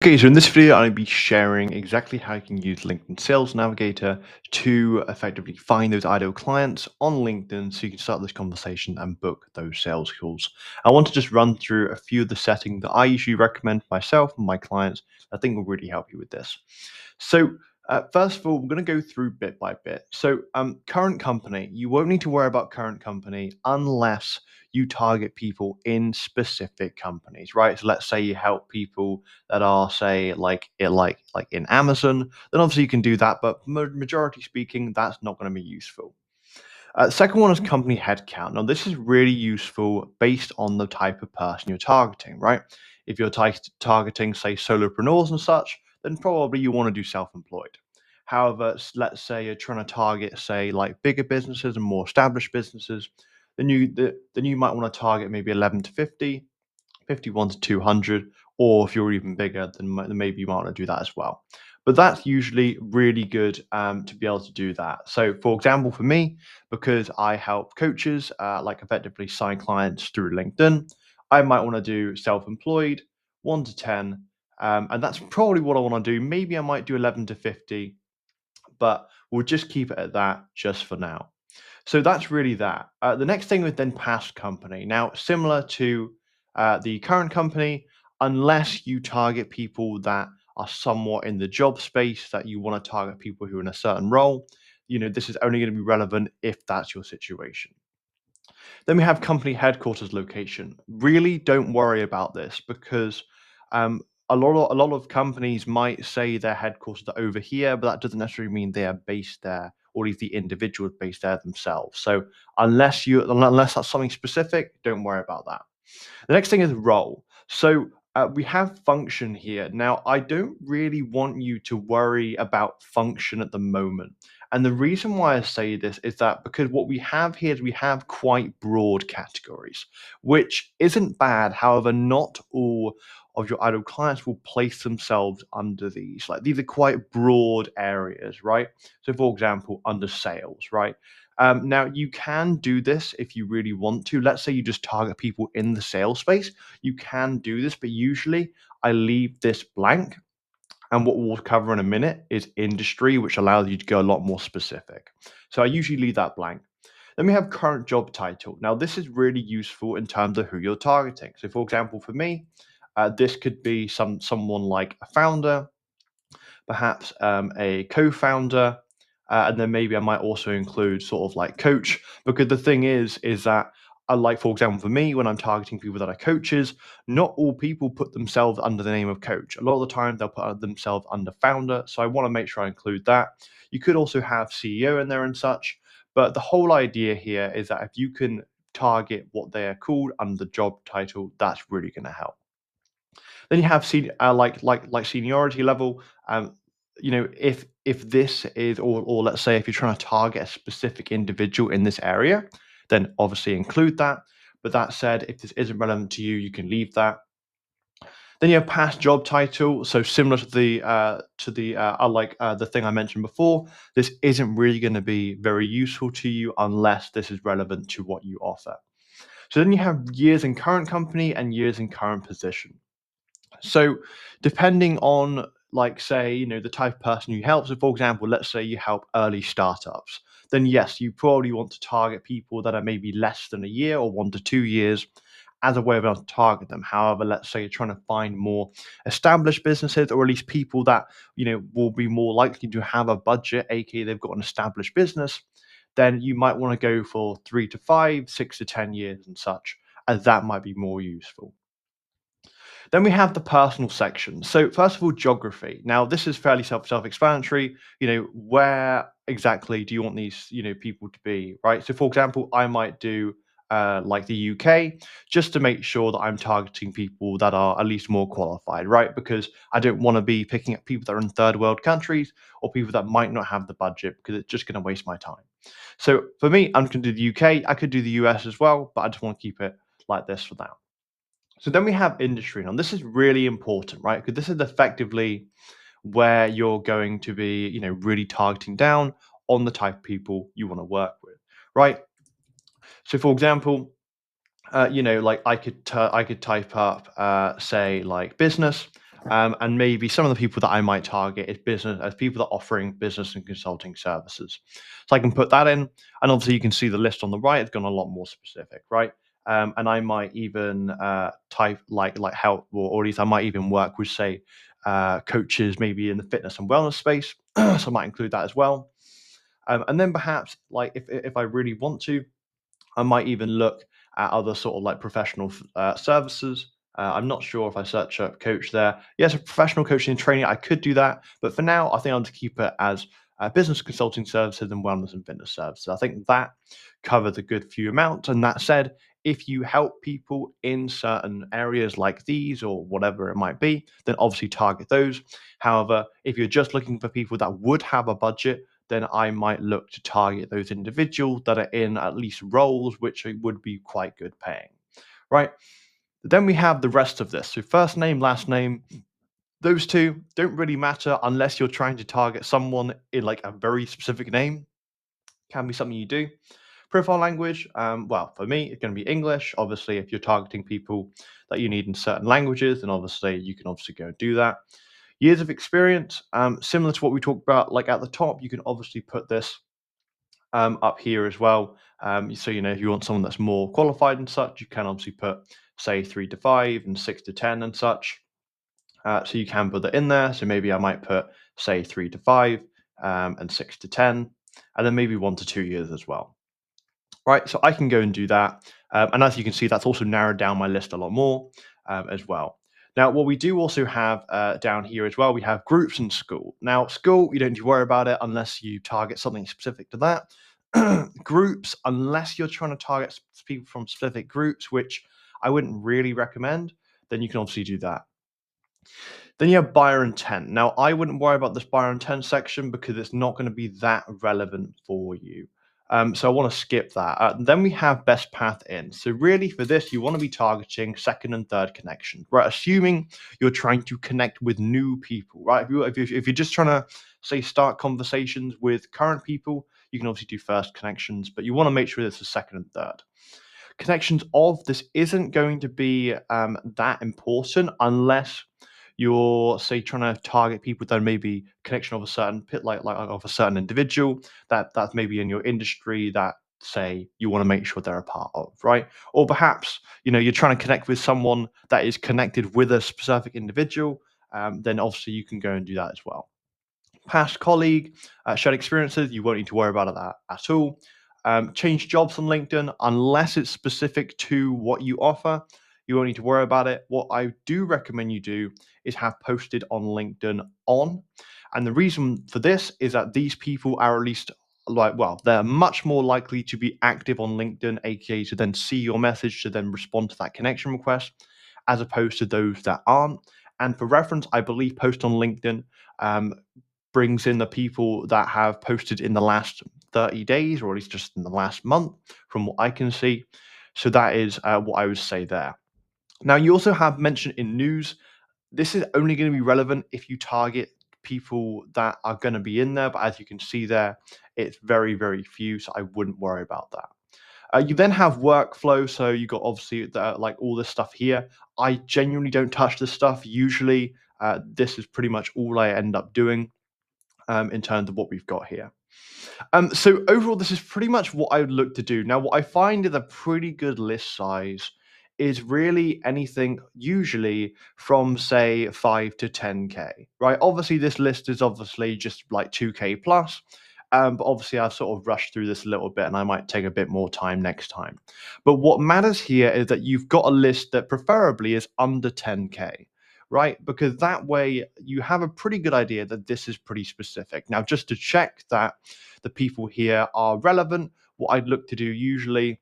Okay, so in this video, I'll be sharing exactly how you can use LinkedIn Sales Navigator to effectively find those ideal clients on LinkedIn so you can start this conversation and book those sales calls. I want to just run through a few of the settings that I usually recommend myself and my clients. I think will really help you with this. So, first of all, we're going to go through bit by bit. So, current company, you won't need to worry about current company unless you target people in specific companies, right? So, let's say you help people that are say like in Amazon, then obviously you can do that. But majority speaking, that's not going to be useful. Second one is company headcount. Now, this is really useful based on the type of person you're targeting, right? If you're targeting, say, solopreneurs and such, then probably you want to do self-employed. However, let's say you're trying to target, say, like bigger businesses and more established businesses, then you might want to target maybe 11 to 50, 51 to 200, or if you're even bigger, then maybe you might want to do that as well. But that's usually really good to be able to do that. So, for example, for me, because I help coaches like effectively sign clients through LinkedIn, I might want to do self-employed, 1 to 10, and that's probably what I want to do. Maybe I might do 11 to 50, but we'll just keep it at that just for now. So that's really that. The next thing is then past company. Now, similar to the current company, unless you target people that are somewhat in the job space that you want to target people who are in a certain role, this is only going to be relevant if that's your situation. Then we have company headquarters location. Really don't worry about this because um, a lot of companies might say their headquarters are over here, but that doesn't necessarily mean they are based there, or at least the individuals based there themselves. So unless that's something specific, don't worry about that. The next thing is role. So we have function here. Now, I don't really want you to worry about function at the moment. And the reason why I say this is that because what we have here is we have quite broad categories, which isn't bad. However, not all of your idle clients will place themselves under these. Like these are quite broad areas, right? So, for example, under sales, right? Now, you can do this if you really want to. Let's say you just target people in the sales space. You can do this, but usually I leave this blank. And what we'll cover in a minute is industry, which allows you to go a lot more specific. So I usually leave that blank. Then we have current job title. Now, this is really useful in terms of who you're targeting. So, for example, for me, this could be someone like a founder, perhaps a co-founder, and then maybe I might also include sort of like coach. Because the thing is that I like, for example, for me, when I'm targeting people that are coaches, not all people put themselves under the name of coach. A lot of the time, they'll put themselves under founder. So I want to make sure I include that. You could also have CEO in there and such. But the whole idea here is that if you can target what they are called under the job title, that's really going to help. Then you have like seniority level. If this is or let's say if you're trying to target a specific individual in this area, then obviously include that. But that said, if this isn't relevant to you, you can leave that. Then you have past job title. So similar to the thing I mentioned before, this isn't really going to be very useful to you unless this is relevant to what you offer. So then you have years in current company and years in current position. So, depending on, like, say, the type of person you help. So, for example, let's say you help early startups. Then, yes, you probably want to target people that are maybe less than a year or 1 to 2 years as a way of able to target them. However, let's say you're trying to find more established businesses or at least people that, will be more likely to have a budget, aka they've got an established business, then you might want to go for 3 to 5, 6 to 10 years and such, as that might be more useful. Then we have the personal section. So first of all, geography. Now this is fairly self-explanatory. Where exactly do you want these people to be, right? So for example, I might do like the UK, just to make sure that I'm targeting people that are at least more qualified, right? Because I don't want to be picking up people that are in third world countries or people that might not have the budget because it's just going to waste my time. So for me, I'm going to do the UK. I could do the US as well, but I just want to keep it like this for now. So then we have industry. Now, this is really important, right? Because this is effectively where you're going to be, really targeting down on the type of people you want to work with, right? So, for example, like I could type up, say, like business, And maybe some of the people that I might target is business as people that are offering business and consulting services. So I can put that in, and obviously you can see the list on the right. It's gone a lot more specific, right? And I might even type like help, or at least I might even work with say coaches maybe in the fitness and wellness space. So I might include that as well. And then perhaps like if I really want to, I might even look at other sort of like professional services. I'm not sure if I search up coach there. Yes, a professional coaching and training, I could do that. But for now, I think I'll just keep it as business consulting services and wellness and fitness services. I think that covers a good few amounts. And that said, if you help people in certain areas like these or whatever it might be, then obviously target those. However, if you're just looking for people that would have a budget, then I might look to target those individuals that are in at least roles which would be quite good paying, right? Then we have the rest of this. So first name, last name, those two don't really matter unless you're trying to target someone in like a very specific name. Can be something you do. Profile language, well, for me, it's going to be English. Obviously, if you're targeting people that you need in certain languages, then obviously you can obviously go and do that. Years of experience, similar to what we talked about, like at the top, you can obviously put this up here as well. So, if you want someone that's more qualified and such, you can obviously put, say, 3 to 5 and 6 to 10 and such. So you can put that in there. So maybe I might put, say, 3 to 5 and 6 to 10, and then maybe 1 to 2 years as well. Right. So I can go and do that. And as you can see, that's also narrowed down my list a lot more as well. Now, what we do also have down here as well, we have groups and school. Now, school, you don't need to worry about it unless you target something specific to that. Groups, unless you're trying to target people from specific groups, which I wouldn't really recommend, then you can obviously do that. Then you have buyer intent. Now, I wouldn't worry about this buyer intent section because it's not going to be that relevant for you. So I want to skip that. Then we have best path in. So really for this, you want to be targeting second and third connections, right? Assuming you're trying to connect with new people, right? If you're just trying to say start conversations with current people, you can obviously do first connections, but you want to make sure this is second and third. Connections of this isn't going to be that important unless you're say trying to target people that are maybe connection of a certain pit like of a certain individual that's maybe in your industry that say you want to make sure they're a part of, right? Or perhaps you're trying to connect with someone that is connected with a specific individual. Then obviously you can go and do that as well. Past colleague, shared experiences, you won't need to worry about that at all. Change jobs on LinkedIn unless it's specific to what you offer. You won't need to worry about it. What I do recommend you do is have posted on LinkedIn on. And the reason for this is that these people are at least they're much more likely to be active on LinkedIn, aka to then see your message, to then respond to that connection request, as opposed to those that aren't. And for reference, I believe post on LinkedIn um, brings in the people that have posted in the last 30 days, or at least just in the last month, from what I can see. So that is what I would say there. Now, you also have mentioned in news. This is only going to be relevant if you target people that are going to be in there. But as you can see there, it's very, very few. So I wouldn't worry about that. You then have workflow. So you got obviously like all this stuff here. I genuinely don't touch this stuff. Usually, this is pretty much all I end up doing in terms of what we've got here. So overall, this is pretty much what I would look to do. Now, what I find is a pretty good list size is really anything usually from say 5 to 10k, right? Obviously, this list is obviously just like 2k plus. But obviously, I've sort of rushed through this a little bit and I might take a bit more time next time. But what matters here is that you've got a list that preferably is under 10k, right? Because that way you have a pretty good idea that this is pretty specific. Now, just to check that the people here are relevant, what I'd look to do usually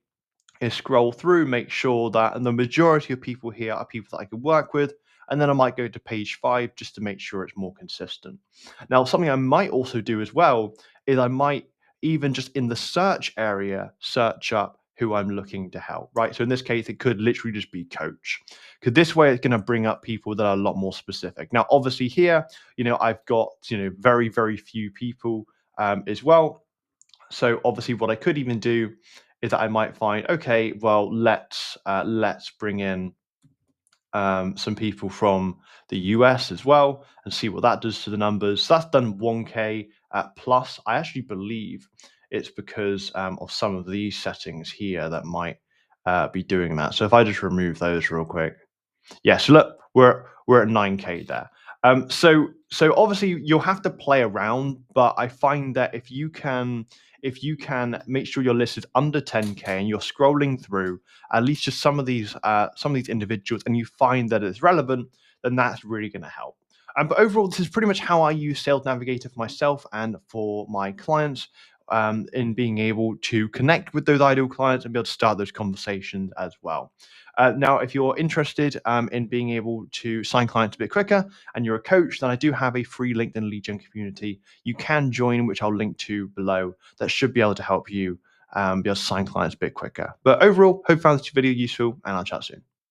is scroll through, make sure that the majority of people here are people that I can work with. And then I might go to page 5 just to make sure it's more consistent. Now, something I might also do as well is I might even just in the search area search up who I'm looking to help, right? So in this case, it could literally just be coach. Because this way it's going to bring up people that are a lot more specific. Now, obviously here, I've got, very, very few people as well. So obviously what I could even do is that I might find, okay, well, let's bring in some people from the US as well and see what that does to the numbers. So that's done 1K plus. I actually believe it's because of some of these settings here that might be doing that. So if I just remove those real quick, yeah, so look, we're at 9K there. So obviously you'll have to play around, but I find that if you can make sure your list is under 10K and you're scrolling through at least just some of these individuals and you find that it's relevant, then that's really going to help. But overall, this is pretty much how I use Sales Navigator for myself and for my clients, in being able to connect with those ideal clients and be able to start those conversations as well. Now, if you're interested in being able to sign clients a bit quicker and you're a coach, then I do have a free LinkedIn lead gen community you can join, which I'll link to below. That should be able to help you be able to sign clients a bit quicker. But overall, hope you found this video useful, and I'll chat soon.